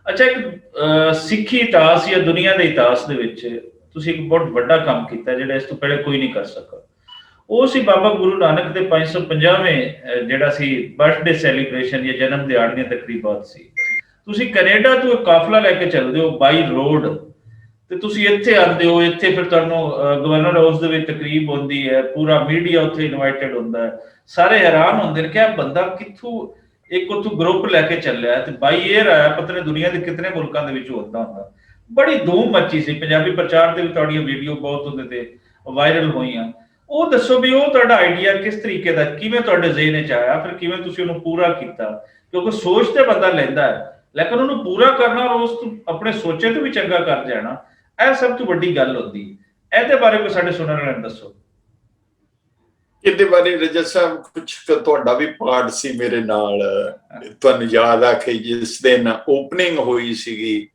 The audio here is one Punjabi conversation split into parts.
ਅੱਛਾ, ਇੱਕ ਸਿੱਖੀ ਇਤਿਹਾਸ ਜਾਂ ਦੁਨੀਆ ਦੇ ਇਤਿਹਾਸ ਦੇ ਵਿੱਚ ਤੁਸੀਂ ਇੱਕ ਬਹੁਤ ਵੱਡਾ ਕੰਮ ਕੀਤਾ ਜਿਹੜਾ ਇਸ ਤੋਂ ਪਹਿਲੇ ਕੋਈ ਨਹੀਂ ਕਰ ਸਕਿਆ। ਉਹ ਸੀ ਬਾਬਾ ਗੁਰੂ ਨਾਨਕ ਦੇ 550ਵੇਂ ਜਿਹੜਾ ਸੀ ਬਰਥਡੇ ਸੈਲੀਬ੍ਰੇਸ਼ਨ ਜਾਂ ਜਨਮ ਦਿਹਾੜੇ ਦੀਆਂ ਤਕਰੀਬਾਤ ਸੀ। ਤੁਸੀਂ ਕੈਨੇਡਾ ਤੋਂ ਇੱਕ ਕਾਫਲਾ ਲੈ ਕੇ ਚੱਲਦੇ ਹੋ ਬਾਈ ਰੋਡ, ਤੇ ਤੁਸੀਂ ਇੱਥੇ ਆਉਂਦੇ ਹੋ। ਇੱਥੇ ਫਿਰ ਤੁਹਾਨੂੰ ਗਵਰਨਰ ਹਾਊਸ ਦੇ ਵਿੱਚ ਤਕਰੀਬ ਹੁੰਦੀ ਹੈ, ਪੂਰਾ ਮੀਡੀਆ ਉੱਥੇ ਇਨਵਾਈਟਡ ਹੁੰਦਾ ਹੈ। ਸਾਰੇ ਹੈਰਾਨ ਹੁੰਦੇ ਨੇ ਕਿ ਇਹ ਬੰਦਾ ਕਿੱਥੋਂ ਇੱਕ ਉੱਥੋਂ ਗਰੁੱਪ ਲੈ ਕੇ ਚੱਲਿਆ ਤੇ ਬਾਈ ਏਅਰ ਆਇਆ, ਪਤਾ ਨਹੀਂ ਦੁਨੀਆ ਦੇ ਕਿਤਨੇ ਮੁਲਕਾਂ ਦੇ ਵਿੱਚ ਹੁੰਦਾ ਹੁੰਦਾ। ਬੜੀ ਧੂਮ ਮੱਚੀ ਸੀ, ਪੰਜਾਬੀ ਪ੍ਰਚਾਰ ਦੇ ਵੀ ਤੁਹਾਡੀਆਂ ਵੀਡੀਓ ਬਹੁਤ ਉਹਦੇ ਤੇ ਵਾਇਰਲ ਹੋਈਆਂ। ਉਹ ਦੱਸੋ ਵੀ ਉਹ ਤੁਹਾਡਾ ਆਈਡੀਆ ਕਿਸ ਤਰੀਕੇ ਦਾ, ਕਿਵੇਂ ਤੁਹਾਡੇ ਜ਼ਿਹਨ 'ਚ ਆਇਆ, ਫਿਰ ਕਿਵੇਂ ਤੁਸੀਂ ਉਹਨੂੰ ਪੂਰਾ ਕੀਤਾ? ਕਿਉਂਕਿ ਸੋਚ ਤੇ ਬੰਦਾ ਲੈਂਦਾ ਹੈ, ਲੇਕਿਨ ਉਹਨੂੰ ਪੂਰਾ ਕਰਨਾ ਔਰ ਉਸ ਤੋਂ ਆਪਣੇ ਸੋਚੇ ਤੋਂ ਵੀ ਚੰਗਾ ਕਰ ਜਾਣਾ, ਇਹ ਸਭ ਤੋਂ ਵੱਡੀ ਗੱਲ ਹੁੰਦੀ। ਇਹਦੇ ਬਾਰੇ ਕੋਈ ਸਾਡੇ ਸੁਣਨ ਵਾਲਿਆਂ ਨੂੰ ਦੱਸੋ। ਇਹਦੇ ਬਾਰੇ ਰਜਤ ਸਾਹਿਬ ਕੁਛ ਤੁਹਾਡਾ ਵੀ ਪਾਰਟ ਸੀ ਮੇਰੇ ਨਾਲ। ਤੁਹਾਨੂੰ ਯਾਦ ਆ ਕਿ ਜਿਸ ਦਿਨ ਓਪਨਿੰਗ ਹੋਈ ਸੀਗੀ,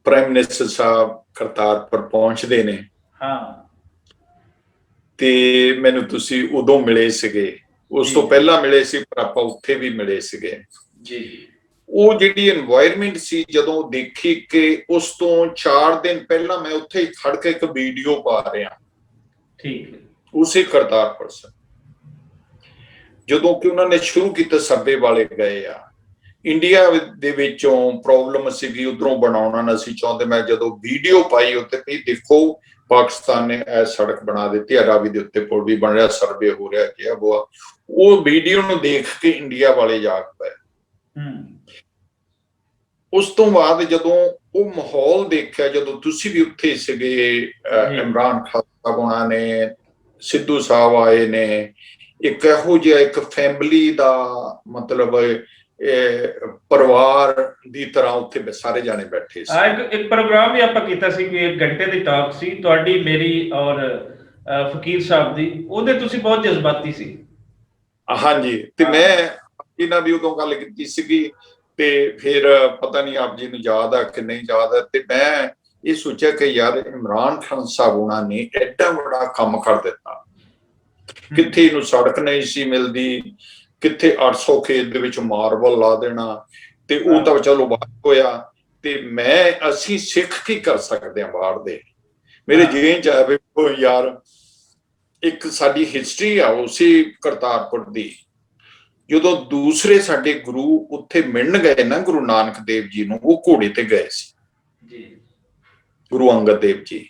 ਪ੍ਰਾਈਮ ਮਿਨਿਸਟਰ ਸਾਹਿਬ ਕਰਤਾਰਪੁਰ ਪਹੁੰਚਦੇ ਨੇ, ਹਾਂ, ਤੇ ਮੈਨੂੰ ਤੁਸੀਂ ਉਦੋਂ ਮਿਲੇ ਸੀਗੇ। ਉਸ ਤੋਂ ਪਹਿਲਾਂ ਮਿਲੇ ਸੀ ਪਰ ਆਪਾਂ ਉੱਥੇ ਵੀ ਮਿਲੇ ਸੀਗੇ ਜੀ। ਉਹ ਜਿਹੜੀ এনवायरमेंट ਸੀ ਜਦੋਂ ਦੇਖੀ ਕਿ ਉਸ ਤੋਂ 4 ਦਿਨ ਪਹਿਲਾਂ ਮੈਂ ਉੱਥੇ ਖੜ ਕੇ ਇੱਕ ਵੀਡੀਓ ਪਾ ਰਿਹਾ, ਠੀਕ ਹੈ, ਉਸੇ ਕਰਤਾਰਪੁਰ ਸਾਹਿਬ ਜਦੋਂ ਕਿ ਉਹਨਾਂ ਨੇ ਸ਼ੁਰੂ ਕੀਤਾ। ਸੱਬੇ ਵਾਲੇ ਗਏ ਆ, ਇੰਡੀਆ ਦੇ ਵਿੱਚੋਂ ਪ੍ਰੋਬਲਮ ਸੀਗੀ, ਉਧਰੋਂ ਬਣਾਉਣਾ ਨਾ ਸੀ ਚਾਹੁੰਦੇ। ਮੈਂ ਜਦੋਂ ਵੀਡੀਓ ਪਾਈ ਉੱਤੇ ਵੀ ਦੇਖੋ ਪਾਕਿਸਤਾਨ ਨੇ ਇਹ ਸੜਕ ਬਣਾ ਦਿੱਤੀ ਹੈ, ਰਾਵੀ ਦੇ ਉੱਤੇ ਪੁਲ ਵੀ ਬਣ ਰਿਹਾ, ਸਰਵੇ ਹੋ ਰਿਹਾ, ਕਿਹਾ ਬੋਆ। ਉਹ ਵੀਡੀਓ ਨੂੰ ਦੇਖ ਕੇ ਇੰਡੀਆ ਵਾਲੇ ਜਾਗ ਪਏ। ਉਸ ਤੋਂ ਬਾਅਦ ਜਦੋਂ ਉਹ ਮਾਹੌਲ ਦੇਖਿਆ, ਜਦੋਂ ਤੁਸੀਂ ਵੀ ਉੱਥੇ ਸੀਗੇ, ਇਮਰਾਨ ਖਾਨ ਸਾਹਿਬ ਉਹਨਾਂ ਨੇ, ਸਿੱਧੂ ਸਾਹਿਬ ਆਏ ਨੇ, ਇੱਕ ਇਹੋ ਜਿਹਾ ਇੱਕ ਫੈਮਿਲੀ ਦਾ ਮਤਲਬ ਪਰਿਵਾਰ ਦੀ ਤਰ੍ਹਾਂ ਉੱਥੇ ਸਾਰੇ ਜਾਣੇ ਬੈਠੇ ਸੀ। ਇੱਕ ਪ੍ਰੋਗਰਾਮ ਵੀ ਆਪਾਂ ਕੀਤਾ ਸੀ ਕਿ 1 ਘੰਟੇ ਦੀ ਟਾਕ ਸੀ ਤੁਹਾਡੀ, ਮੇਰੀ ਔਰ ਫਕੀਰ ਸਾਹਿਬ ਦੀ। ਉਹਦੇ ਤੁਸੀਂ ਬਹੁਤ ਜਜ਼ਬਾਤੀ ਸੀ। ਹਾਂਜੀ, ਤੇ ਮੈਂ ਇਹਨਾਂ ਵੀ ਉਦੋਂ ਗੱਲ ਕੀਤੀ ਸੀਗੀ, ਤੇ ਫਿਰ ਪਤਾ ਨਹੀਂ ਆਪ ਜੀ ਨੂੰ ਯਾਦ ਆ ਕਿ ਨਹੀਂ ਯਾਦ ਆ, ਤੇ ਮੈਂ ਇਹ ਸੋਚਿਆ ਕਿ ਯਾਰ ਇਮਰਾਨ ਖਾਨ ਸਾਹਿਬ ਉਹਨਾਂ ਨੇ ਐਡਾ ਬੜਾ ਕੰਮ ਕਰ ਦਿੱਤਾ, ਕਿੱਥੇ ਇਹਨੂੰ ਸੜਕ ਨਹੀਂ ਸੀ ਮਿਲਦੀ, ਕਿੱਥੇ 800 ਖੇਤ ਦੇ ਵਿੱਚ ਮਾਰਬਲ ਲਾ ਦੇਣਾ, ਤੇ ਉਹ ਤਾਂ ਚਲੋ ਬਾਹਰ ਹੋਇਆ। ਤੇ ਅਸੀਂ ਸਿੱਖ ਕੀ ਕਰ ਸਕਦੇ ਹਾਂ ਬਾਹਰ ਦੇ? ਮੇਰੇ ਜਿਹਨ ਚ ਆਇਆ ਵੀ ਯਾਰ ਇੱਕ ਸਾਡੀ ਹਿਸਟਰੀ ਆ ਉਸੇ ਕਰਤਾਰਪੁਰ ਦੀ। ਜਦੋਂ ਦੂਸਰੇ ਸਾਡੇ ਗੁਰੂ ਉੱਥੇ ਮਿਲਣ ਗਏ ਨਾ ਗੁਰੂ ਨਾਨਕ ਦੇਵ ਜੀ ਨੂੰ, ਉਹ ਘੋੜੇ ਤੇ ਗਏ ਸੀ, ਗੁਰੂ ਅੰਗਦ ਦੇਵ ਜੀ,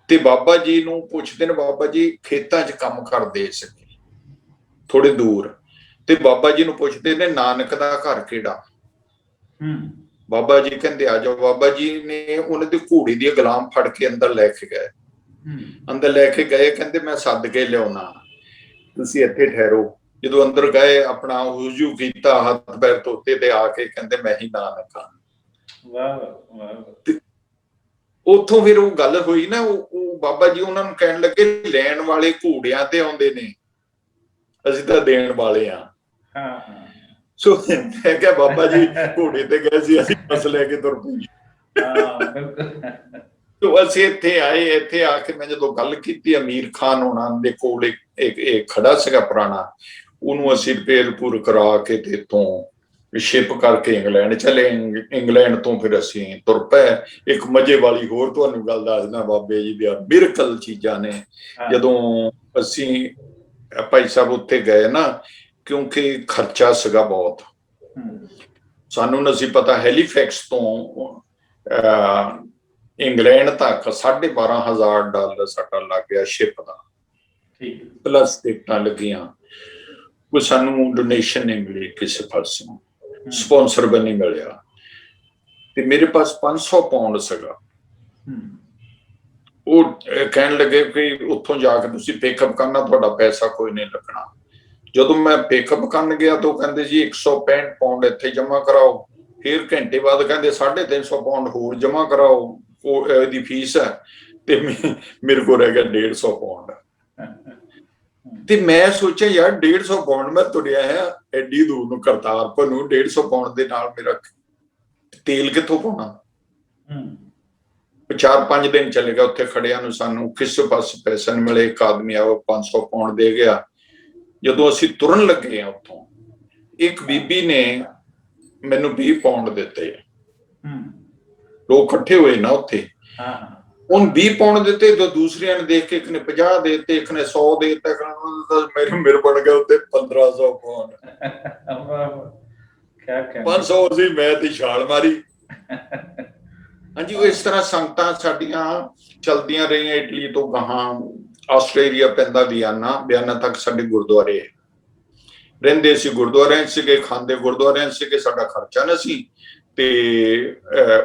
ਤੇ ਬਾਬਾ ਜੀ ਨੂੰ ਪੁੱਛਦੇ ਨੇ, ਬਾਬਾ ਜੀ ਖੇਤਾਂ 'ਚ ਕੰਮ ਕਰਦੇ ਸੀਗੇ ਥੋੜੇ ਦੂਰ, ਤੇ ਬਾਬਾ ਜੀ ਨੂੰ ਪੁੱਛਦੇ ਨੇ ਨਾਨਕ ਦਾ ਘਰ ਕਿਹੜਾ? ਬਾਬਾ ਜੀ ਕਹਿੰਦੇ ਆ ਜਾਓ। ਬਾਬਾ ਜੀ ਨੇ ਉਹਨਾਂ ਦੀ ਘੋੜੀ ਦੀ ਗੁਲਾਮ ਫੜ ਕੇ ਅੰਦਰ ਲੈ ਕੇ ਗਏ, ਕਹਿੰਦੇ ਮੈਂ ਸੱਦ ਕੇ ਲਿਆਉਣਾ, ਤੁਸੀਂ ਇੱਥੇ ਠਹਿਰੋ। ਜਦੋਂ ਅੰਦਰ ਗਏ, ਆਪਣਾ ਹੁਜੂ ਕੀਤਾ, ਹੱਥ ਪੈਰ ਧੋਤੇ, ਤੇ ਆ ਕੇ ਕਹਿੰਦੇ ਮੈਂ ਹੀ ਨਾਨਕ ਹਾਂ। ਉੱਥੋਂ ਫਿਰ ਉਹ ਗੱਲ ਹੋਈ ਨਾ, ਉਹ ਬਾਬਾ ਜੀ ਉਹਨਾਂ ਨੂੰ ਕਹਿਣ ਲੱਗੇ ਲੈਣ ਵਾਲੇ ਘੋੜਿਆਂ ਤੇ ਆਉਂਦੇ ਨੇ, ਅਸੀਂ ਤਾਂ ਦੇਣ ਵਾਲੇ ਆ। ਸੋ ਮੈਂ ਕਿਹਾ ਬਾਬਾ ਜੀ ਘੋੜੇ ਤੇ ਗਏ ਸੀ, ਅਸੀਂ ਬਸ ਲੈ ਕੇ ਤੁਰ ਪਏ। ਤੋ ਅਸੀਂ ਇੱਥੇ ਆਏ, ਇੱਥੇ ਆ ਕੇ ਮੈਂ ਜਦੋਂ ਗੱਲ ਕੀਤੀ, ਅਮੀਰ ਖਾਨ ਉਹਨਾਂ ਦੇ ਕੋਲ ਇੱਕ ਖੜਾ ਸੀਗਾ ਪੁਰਾਣਾ, ਉਹਨੂੰ ਅਸੀਂ ਰਿਪੇਅਰ ਕਰਾ ਕੇ ਤੇ ਇੱਥੋਂ ਸ਼ਿਪ ਕਰਕੇ ਇੰਗਲੈਂਡ ਚਲੇ। ਇੰਗਲੈਂਡ ਤੋਂ ਫਿਰ ਅਸੀਂ ਤੁਰ ਪਏ। ਇੱਕ ਮਜ਼ੇ ਵਾਲੀ ਹੋਰ ਤੁਹਾਨੂੰ ਗੱਲ ਦੱਸਦਾ, ਬਾਬੇ ਜੀ ਦੀਆਂ ਮਿਰਕਲ ਚੀਜ਼ਾਂ ਨੇ। ਜਦੋਂ ਅਸੀਂ ਭਾਈ ਸਾਹਿਬ ਉੱਥੇ ਗਏ ਨਾ, ਕਿਉਂਕਿ ਖਰਚਾ ਸੀਗਾ ਬਹੁਤ, ਸਾਨੂੰ ਨਹੀਂ ਸੀ ਪਤਾ, ਹੈਲੀਫੈਕਸ ਤੋਂ ਇੰਗਲੈਂਡ ਤੱਕ $12,500 ਸਾਡਾ ਲੱਗ ਗਿਆ ਸ਼ਿਪ ਦਾ, ਪਲੱਸ ਟਿਕਟਾਂ ਲੱਗੀਆਂ। ਕੋਈ ਸਾਨੂੰ ਡੋਨੇਸ਼ਨ ਨਹੀਂ ਮਿਲੀ, ਕਿਸੇ ਪਾਸੋਂ ਸਪਾਂਸਰ ਵੀ ਨਹੀਂ ਮਿਲਿਆ, ਤੇ ਮੇਰੇ ਪਾਸ 500 ਪਾਉਂਡ ਸੀਗਾ। ਉਹ ਕਹਿਣ ਲੱਗੇ ਕਿ ਉੱਥੋਂ ਜਾ ਕੇ ਤੁਸੀਂ ਪਿਕਅਪ ਕਰਨਾ, ਤੁਹਾਡਾ ਪੈਸਾ ਕੋਈ ਨਹੀਂ ਲੱਗਣਾ। ਜਦੋਂ ਮੈਂ ਪਿਕਅਪ ਕਰਨ ਗਿਆ ਤਾਂ ਕਹਿੰਦੇ ਜੀ 165 ਪਾਉਂਡ ਇੱਥੇ ਜਮਾ ਕਰਾਓ। ਫਿਰ ਘੰਟੇ ਬਾਅਦ ਕਹਿੰਦੇ 350 ਪਾਉਂਡ ਹੋਰ ਜਮਾ ਕਰਾਓ, ਉਹ ਇਹਦੀ ਫੀਸ ਹੈ। ਤੇ ਮੇਰੇ ਕੋਲ ਰਹਿ ਗਿਆ 150 ਪਾਉਂਡ। ਤੇ ਮੈਂ ਸੋਚਿਆ ਯਾਰ 150 ਪਾਉਂਡ ਮੈਂ ਤੁਰਿਆ ਹੈ ਐਡੀ ਦੂਰ ਨੂੰ, ਕਰਤਾਰਪੁਰ ਨੂੰ, 150 ਪਾਉਂਡ ਦੇ ਨਾਲ ਮੇਰਾ ਤੇਲ ਕਿੱਥੋਂ ਪਾਉਣਾ? 4-5 ਦਿਨ ਚਲੇ ਗਿਆ ਉੱਥੇ ਖੜਿਆਂ ਨੂੰ, ਸਾਨੂੰ ਕਿਸੇ ਪਾਸੇ ਪੈਸਾ ਨਹੀਂ ਮਿਲੇ। ਇੱਕ ਆਦਮੀ ਆ, ਉਹ 500 ਪਾਉਂਡ ਦੇ ਗਿਆ। ਜਦੋਂ ਅਸੀਂ ਤੁਰਨ ਲੱਗੇ ਆ ਉੱਥੋਂ, ਇੱਕ ਬੀਬੀ ਨੇ ਮੈਨੂੰ 20 ਪਾਉਂਡ ਦਿੱਤੇ। ਹੂੰ। ਲੋਕ ਇਕੱਠੇ ਹੋਏ ਨਾ ਉੱਥੇ, ਹਾਂ। ਉਹਨ 20 ਪਾਉਂਡ ਦਿੱਤੇ, ਤਾਂ ਦੂਸਰਿਆਂ ਨੇ ਦੇਖ ਕੇ ਇੱਕ ਨੇ 50 ਦੇ ਦਿੱਤੇ, ਇੱਕ ਨੇ 100 ਦੇ ਦਿੱਤਾ, ਮੇਰੇ ਬਣ ਗਿਆ ਉੱਤੇ 1500 ਪਾਉਂਡ। 500 ਸੀ, ਮੈਂ ਤੇ ਛਾਲ ਮਾਰੀ। ਹਾਂਜੀ, ਉਹ ਇਸ ਤਰ੍ਹਾਂ ਸੰਗਤਾਂ ਸਾਡੀਆਂ ਚਲਦੀਆਂ ਰਹੀਆਂ। ਇਟਲੀ ਤੋਂ ਗਾਹਾਂ ਆਸਟ੍ਰੇਲੀਆ ਪੈਂਦਾ, ਵਿਆਨਾ ਤੱਕ ਸਾਡੇ ਗੁਰਦੁਆਰੇ ਰਹਿੰਦੇ ਸੀ, ਗੁਰਦੁਆਰਿਆਂ ਸੀਗੇ, ਖਾਂਦੇ ਗੁਰਦੁਆਰਿਆਂ ਸੀਗੇ, ਸਾਡਾ ਖਰਚਾ ਨਾ ਸੀ, ਤੇ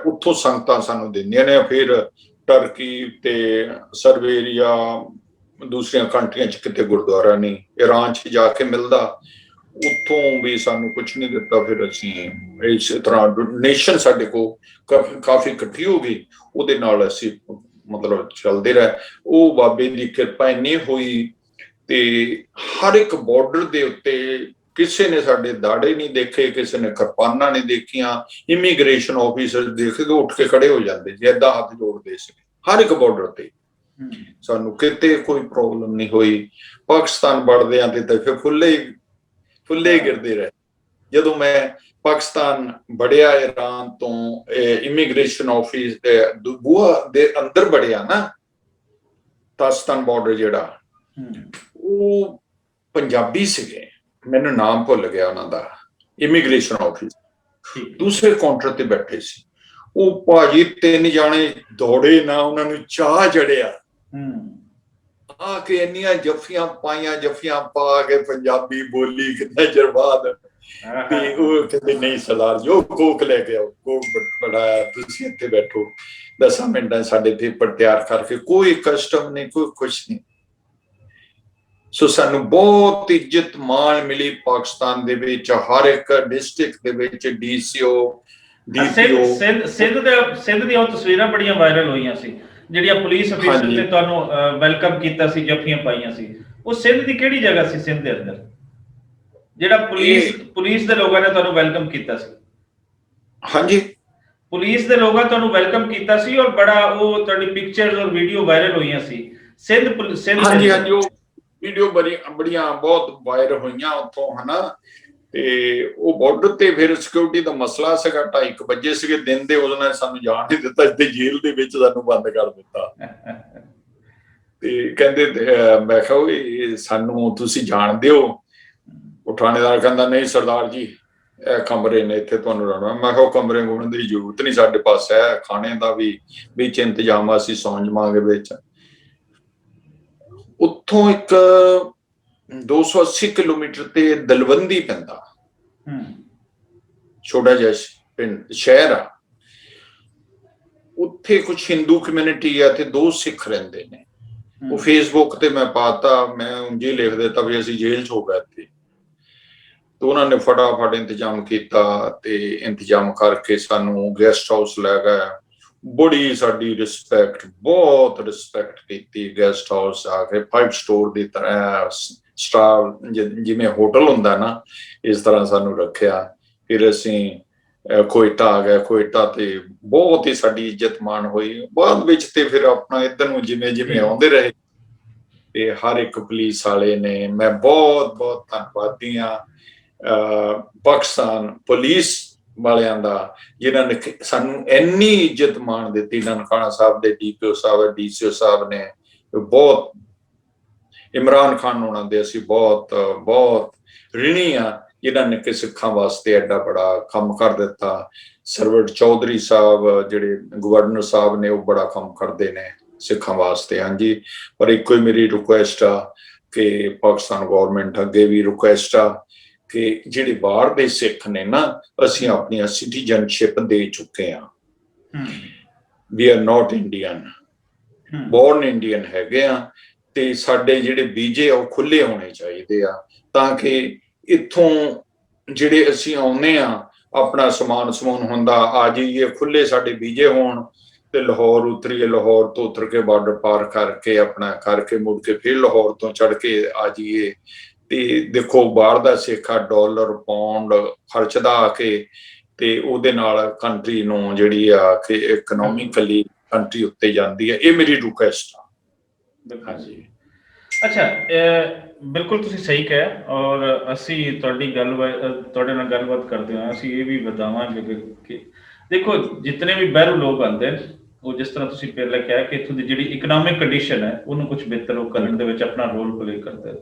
ਉੱਥੋਂ ਸੰਗਤਾਂ ਸਾਨੂੰ ਦਿੰਦੀਆਂ ਨੇ। ਫਿਰ ਟਰਕੀ ਤੇ ਸਰਵੇਰੀਆ, ਦੂਸਰੀਆਂ ਕੰਟਰੀਆਂ 'ਚ ਕਿਤੇ ਗੁਰਦੁਆਰਾ ਨਹੀਂ, ਈਰਾਨ 'ਚ ਜਾ ਕੇ ਮਿਲਦਾ, ਉੱਥੋਂ ਵੀ ਸਾਨੂੰ ਕੁਛ ਨਹੀਂ ਦਿੱਤਾ। ਫਿਰ ਅਸੀਂ ਇਸ ਤਰ੍ਹਾਂ ਡੋਨੇਸ਼ਨ ਸਾਡੇ ਕੋਲ ਕਾਫੀ ਇਕੱਠੀ ਹੋ ਗਈ, ਉਹਦੇ ਨਾਲ ਅਸੀਂ ਮਤਲਬ ਚੱਲਦੇ ਰਹੇ। ਉਹ ਬਾਬੇ ਦੀ ਕਿਰਪਾ ਇੰਨੀ ਹੋਈ, ਤੇ ਹਰ ਇੱਕ ਬਾਰਡਰ ਦੇ ਉੱਤੇ ਕਿਸੇ ਨੇ ਸਾਡੇ ਦਾੜੇ ਨਹੀਂ ਦੇਖੇ, ਕਿਸੇ ਨੇ ਕਿਰਪਾਨਾਂ ਨਹੀਂ ਦੇਖੀਆਂ। ਇਮੀਗ੍ਰੇਸ਼ਨ ਆਫੀਸਰ ਦੇਖੇ ਤਾਂ ਉੱਠ ਕੇ ਖੜੇ ਹੋ ਜਾਂਦੇ ਸੀ, ਏਦਾਂ ਹੱਥ ਜੋੜਦੇ ਸੀ ਹਰ ਇੱਕ ਬਾਰਡਰ ਤੇ। ਸਾਨੂੰ ਕਿਤੇ ਕੋਈ ਪ੍ਰੋਬਲਮ ਨਹੀਂ ਹੋਈ। ਪਾਕਿਸਤਾਨ ਵੜਦੇ ਆ ਤੇ ਫਿਰ ਫੁੱਲੇ ਗਿਰਦੇ ਰਹੇ। ਜਦੋਂ ਮੈਂ ਪਾਕਿਸਤਾਨ ਵੜਿਆ, ਈਰਾਨ ਤੋਂ ਇਮੀਗ੍ਰੇਸ਼ਨ ਆਫਿਸ ਦੇ ਬੂਹਾ ਦੇ ਅੰਦਰ ਵੜਿਆ ਨਾ, ਤਾਸਤਾਨ ਬਾਰਡਰ ਜਿਹੜਾ, ਉਹ ਪੰਜਾਬੀ ਸੀਗੇ, ਮੈਨੂੰ ਨਾਮ ਭੁੱਲ ਗਿਆ ਉਹਨਾਂ ਦਾ, ਇਮੀਗ੍ਰੇਸ਼ਨ ਆਫਿਸ ਦੂਸਰੇ ਕਾਊਂਟਰ ਤੇ ਬੈਠੇ ਸੀ। ਉਹ ਭਾਜੀ 3 ਜਾਣੇ ਦੌੜੇ ਨਾ, ਉਹਨਾਂ ਨੂੰ ਚਾਹ ਚੜਿਆ ਆ ਕੇ ਇੰਨੀਆਂ ਜੱਫੀਆਂ ਪਾਈਆਂ, ਜੱਫੀਆਂ ਪਾ ਕੇ ਪੰਜਾਬੀ ਬੋਲੀ ਕਿੰਨੇ ਚਿਰ ਬਾਅਦ। ਤੇ ਉਹ ਕਹਿੰਦੇ ਨਹੀਂ ਸਰਦਾਰ ਜੀ, ਉਹ ਕੋਕ ਲੈ ਕੇ ਆਓ, ਕੋਕ ਬਣਾਇਆ, ਤੁਸੀਂ ਇੱਥੇ ਬੈਠੋ 10 ਮਿੰਟਾਂ ਸਾਡੇ ਪੇਪਰ ਤਿਆਰ ਕਰਕੇ। ਕੋਈ ਕਸਟਮ ਨਹੀਂ, ਕੋਈ ਕੁਛ ਨਹੀਂ। ਸੋ ਸਾਨੂੰ ਬਹੁਤ ਇੱਜ਼ਤ ਮਾਣ ਮਿਲੀ ਪਾਕਿਸਤਾਨ ਦੇ ਵਿੱਚ, ਹਰ ਇੱਕ ਡਿਸਟ੍ਰਿਕਟ ਦੇ ਵਿੱਚ ਡੀਸੀਓ, ਡੀਪੀਓ। ਸਿੰਧ ਦੀਆਂ ਤਸਵੀਰਾਂ ਬੜੀਆਂ ਵਾਇਰਲ ਹੋਈਆਂ ਸੀ, ਜਿਹੜੀਆਂ ਪੁਲਿਸ ਅਫੀਸਰ ਨੇ ਤੁਹਾਨੂੰ ਵੈਲਕਮ ਕੀਤਾ ਸੀ, ਜੱਫੀਆਂ ਪਾਈਆਂ ਸੀ। ਉਹ ਸਿੰਧ ਦੀ ਕਿਹੜੀ ਜਗ੍ਹਾ ਸੀ ਸਿੰਧ ਦੇ ਅੰਦਰ, ਜਿਹੜਾ ਪੁਲਿਸ ਦੇ ਲੋਕਾਂ ਨੇ ਤੁਹਾਨੂੰ ਵੈਲਕਮ ਕੀਤਾ ਸੀ? ਹਾਂਜੀ, ਪੁਲਿਸ ਦੇ ਲੋਕਾਂ ਨੇ ਤੁਹਾਨੂੰ ਵੈਲਕਮ ਕੀਤਾ ਸੀ, ਔਰ ਬੜਾ ਉਹ ਤੁਹਾਡੀ ਪਿਕਚਰਸ ਔਰ ਵੀਡੀਓ ਵਾਇਰਲ ਹੋਈਆਂ ਸੀ ਸਿੰਧ। ਹਾਂਜੀ, ਉਹ ਵੀਡੀਓ ਬੜੀਆਂ ਬਹੁਤ ਵਾਇਰਲ ਹੋਈਆਂ ਉੱਥੋਂ, ਹਨਾ। ਤੇ ਉਹ ਬਾਰਡਰ ਤੇ ਫਿਰ ਸਿਕਿਉਰਿਟੀ ਦਾ ਮਸਲਾ ਸੀਗਾ, 2:30 ਵਜੇ ਸੀਗੇ ਦਿਨ ਦੇ, ਉਦੋਂ ਨੇ ਸਾਨੂੰ ਜਾਣ ਨਹੀਂ ਦਿੱਤਾ, ਇੱਥੇ ਜੇਲ੍ਹ ਦੇ ਵਿੱਚ ਸਾਨੂੰ ਬੰਦ ਕਰ ਦਿੱਤਾ। ਤੇ ਕਹਿੰਦੇ, ਮੈਂ ਕਿਹਾ ਓਏ ਸਾਨੂੰ ਤੁਸੀਂ ਜਾਣਦੇ ਹੋ? ਉਹ ਥਾਣੇਦਾਰ ਕਹਿੰਦਾ ਨਹੀਂ ਸਰਦਾਰ ਜੀ, ਇਹ ਕਮਰੇ ਨੇ, ਇੱਥੇ ਤੁਹਾਨੂੰ ਰਹਿਣਾ। ਮੈਂ ਕਿਹਾ ਕਮਰੇ ਹੋਣ ਦੀ ਜ਼ਰੂਰਤ ਨਹੀਂ, ਸਾਡੇ ਪਾਸ ਹੈ ਖਾਣੇ ਦਾ ਵੀ ਵਿੱਚ ਇੰਤਜ਼ਾਮ, ਅਸੀਂ ਸੌਂ ਜਾਵਾਂਗੇ ਵਿੱਚ। ਉੱਥੋਂ ਇੱਕ 280 ਕਿਲੋਮੀਟਰ ਤੇ ਦਲਵੰਦੀ ਪੈਂਦਾ, ਛੋਟਾ ਜਿਹਾ ਪਿੰਡ ਸ਼ਹਿਰ ਆ। ਉੱਥੇ ਕੁਝ ਹਿੰਦੂ ਕਮਿਊਨਿਟੀ ਆ ਤੇ 2 ਸਿੱਖ ਰਹਿੰਦੇ ਨੇ। ਉਹ ਫੇਸਬੁੱਕ ਤੇ ਮੈਂ ਪਾਤਾ, ਮੈਂ ਉਂਝ ਹੀ ਲਿਖ ਦਿੱਤਾ ਵੀ ਅਸੀਂ ਜੇਲ੍ਹ 'ਚ ਹੋ ਗਏ ਇੱਥੇ। ਤੇ ਉਹਨਾਂ ਨੇ ਫਟਾਫਟ ਇੰਤਜ਼ਾਮ ਕੀਤਾ, ਤੇ ਇੰਤਜ਼ਾਮ ਕਰਕੇ ਸਾਨੂੰ ਗੈਸਟ ਹਾਊਸ ਲੈ ਗਏ। ਬੜੀ ਸਾਡੀ ਰਿਸਪੈਕਟ, ਬਹੁਤ ਰਿਸਪੈਕਟ ਕੀਤੀ। ਗੈਸਟ ਹਾਊਸ ਆ ਕੇ 5 ਸਟਾਰ ਦੀ ਤਰ੍ਹਾਂ, ਸਟਾਰ ਜਿਵੇਂ ਹੋਟਲ ਹੁੰਦਾ ਨਾ, ਇਸ ਤਰ੍ਹਾਂ ਸਾਨੂੰ ਰੱਖਿਆ। ਫਿਰ ਅਸੀਂ ਕੋਇਟਾ ਆ ਗਏ। ਕੋਇਟਾ ਤੇ ਬਹੁਤ ਹੀ ਸਾਡੀ ਇੱਜ਼ਤ ਮਾਣ ਹੋਈ। ਬਾਅਦ ਵਿੱਚ ਤੇ ਫਿਰ ਆਪਣਾ ਇੱਧਰ ਨੂੰ ਜਿਵੇਂ ਜਿਵੇਂ ਆਉਂਦੇ ਰਹੇ, ਤੇ ਹਰ ਇੱਕ ਪੁਲਿਸ ਵਾਲੇ ਨੇ, ਮੈਂ ਬਹੁਤ ਬਹੁਤ ਧੰਨਵਾਦੀ ਹਾਂ ਪਾਕਿਸਤਾਨ ਪੁਲਿਸ ਵਾਲਿਆਂ ਦਾ, ਜਿਨ੍ਹਾਂ ਨੇ ਸਾਨੂੰ ਇੰਨੀ ਇੱਜ਼ਤ ਮਾਣ ਦਿੱਤੀ। ਨਨਕਾਣਾ ਸਾਹਿਬ ਦੇ ਡੀਪੀਓ ਸਾਹਿਬ, ਡੀਸੀਓ ਸਾਹਿਬ ਨੇ ਬਹੁਤ, ਇਮਰਾਨ ਖਾਨ ਹੋਣਾ ਦੇ ਅਸੀਂ ਬਹੁਤ ਬਹੁਤ ਰਿਣੀ ਆ, ਜਿਨ੍ਹਾਂ ਨੇ ਕਿ ਸਿੱਖਾਂ ਵਾਸਤੇ ਐਡਾ ਬੜਾ ਕੰਮ ਕਰ ਦਿੱਤਾ। ਸਰਵਰ ਚੌਧਰੀ ਸਾਹਿਬ ਜਿਹੜੇ ਗਵਰਨਰ ਸਾਹਿਬ ਨੇ, ਉਹ ਬੜਾ ਕੰਮ ਕਰਦੇ ਨੇ ਸਿੱਖਾਂ ਵਾਸਤੇ। ਹਾਂਜੀ, ਪਰ ਇੱਕੋ ਹੀ ਮੇਰੀ ਰਿਕੁਐਸਟ ਆ ਕਿ ਪਾਕਿਸਤਾਨ ਗੌਰਮੈਂਟ ਅੱਗੇ ਵੀ ਰਿਕੁਐਸਟ ਆ ਕਿ ਜਿਹੜੇ ਬਾਹਰ ਦੇ ਸਿੱਖ ਨੇ ਨਾ, ਅਸੀਂ ਆਪਣੀਆਂ ਸਿਟੀਜ਼ਨਸ਼ਿਪ ਦੇ ਚੁੱਕੇ ਹਾਂ। We are not Indian, born Indian ਹੈਗੇ ਆ, ਤੇ ਸਾਡੇ ਜਿਹੜੇ ਵੀਜ਼ੇ ਆ ਉਹ ਖੁੱਲੇ ਹੋਣੇ ਚਾਹੀਦੇ ਆ, ਤਾਂ ਕਿ ਇੱਥੋਂ ਜਿਹੜੇ ਅਸੀਂ ਆਉਂਦੇ ਆ, ਆਪਣਾ ਸਮਾਨ ਹੁੰਦਾ ਆ ਜਾਈਏ, ਖੁੱਲੇ ਸਾਡੇ ਵੀਜ਼ੇ ਹੋਣ, ਤੇ ਲਾਹੌਰ ਉਤਰੀਏ, ਲਾਹੌਰ ਤੋਂ ਉਤਰ ਕੇ ਬਾਰਡਰ ਪਾਰ ਕਰਕੇ ਆਪਣਾ ਕਰਕੇ ਮੁੜ ਕੇ ਫਿਰ ਲਾਹੌਰ ਤੋਂ ਚੜ ਕੇ ਆ ਜਾਈਏ। ਤੇ ਦੇਖੋ ਬਾਹਰ ਦਾ ਸਿੱਖਾ ਡਾਲਰ ਪਾਉਂਡ ਖਰਚਦਾ ਆ ਕੇ, ਤੇ ਉਹਦੇ ਨਾਲ ਕੰਟਰੀ ਨੂੰ ਜਿਹੜੀ ਆ ਕਿ ਇਕਨੋਮਿਕਲੀ ਕੰਟਰੀ ਉੱਤੇ ਜਾਂਦੀ ਹੈ। ਇਹ ਮੇਰੀ ਰਿਕੁਐਸਟ ਆ। ਹਾਂਜੀ, ਅੱਛਾ, ਬਿਲਕੁਲ ਤੁਸੀਂ ਸਹੀ ਕਿਹਾ ਔਰ ਅਸੀਂ ਤੁਹਾਡੇ ਨਾਲ ਗੱਲਬਾਤ ਕਰਦੇ ਹਾਂ, ਅਸੀਂ ਇਹ ਵੀ ਵਧਾਵਾਂਗੇ ਕਿ ਦੇਖੋ ਜਿਤਨੇ ਵੀ ਬਾਹਰੋਂ ਲੋਕ ਆਉਂਦੇ ਨੇ, ਉਹ ਜਿਸ ਤਰ੍ਹਾਂ ਤੁਸੀਂ ਪਹਿਲਾਂ ਕਿਹਾ ਕਿ ਇੱਥੋਂ ਦੀ ਜਿਹੜੀ ਇਕਨੋਮਿਕ ਕੰਡੀਸ਼ਨ ਹੈ ਉਹਨੂੰ ਕੁਝ ਬਿਹਤਰ ਉਹ ਕਰਨ ਦੇ ਵਿੱਚ ਆਪਣਾ ਰੋਲ ਪਲੇ ਕਰਦੇ ਨੇ।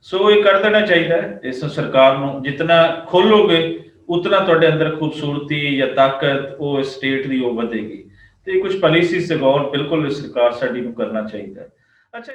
ਸੋ ਇਹ ਕਰ ਦੇਣਾ ਚਾਹੀਦਾ ਹੈ ਇਸ ਸਰਕਾਰ ਨੂੰ, ਜਿਤਨਾ ਖੋਲੋਗੇ ਉਤਨਾ ਤੁਹਾਡੇ ਅੰਦਰ ਖੂਬਸੂਰਤੀ ਜਾਂ ਤਾਕਤ ਉਹ ਸਟੇਟ ਦੀ ਉਹ ਵਧੇਗੀ। ਤੇ ਕੁਝ ਪਾਲਿਸੀਜ਼ ਤੇ ਗੌਰ ਬਿਲਕੁਲ ਸਰਕਾਰ ਸਾਡੀ ਨੂੰ ਕਰਨਾ ਚਾਹੀਦਾ ਹੈ। ਅੱਛਾ।